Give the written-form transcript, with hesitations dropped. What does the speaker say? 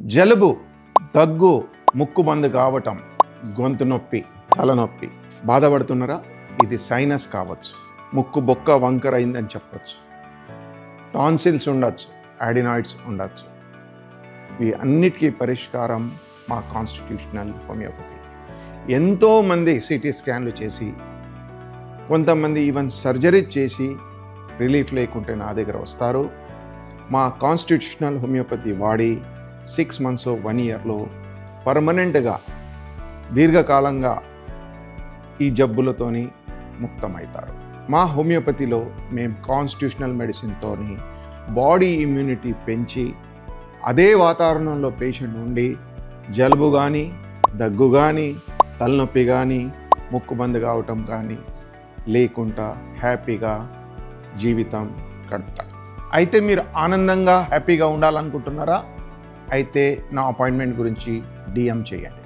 జలుబు, దగ్గు, ముక్కు బందు కావటం, గొంతు నొప్పి, తలనొప్పి బాధపడుతున్నారా? ఇది సైనస్ కావచ్చు, ముక్కు బొక్క వంకర అయిందని చెప్పచ్చు, టాన్సిల్స్ ఉండొచ్చు, యాడినాయిడ్స్ ఉండొచ్చు. ఇవి అన్నిటికీ పరిష్కారం మా కాన్స్టిట్యూషనల్ హోమియోపతి. ఎంతోమంది సిటీ స్కాన్లు చేసి, కొంతమంది ఈవెన్ సర్జరీ చేసి రిలీఫ్ లేకుంటే నా దగ్గర వస్తారు. మా కాన్స్టిట్యూషనల్ హోమియోపతి వాడి 6 months 1 yearలో పర్మనెంట్గా దీర్ఘకాలంగా ఈ జబ్బులతోని ముక్తమవుతారు. మా హోమియోపతిలో మేము కాన్స్టిట్యూషనల్ మెడిసిన్తోని బాడీ ఇమ్యూనిటీ పెంచి అదే వాతావరణంలో పేషెంట్ ఉండి జలుబు కానీ, దగ్గు కానీ, తలనొప్పి కానీ, ముక్కు బందు కావటం కానీ లేకుండా హ్యాపీగా జీవితం గడుపుతారు. అయితే మీరు ఆనందంగా హ్యాపీగా ఉండాలనుకుంటున్నారా? అయితే నా అపాయింట్మెంట్ గురించి DM చేయండి.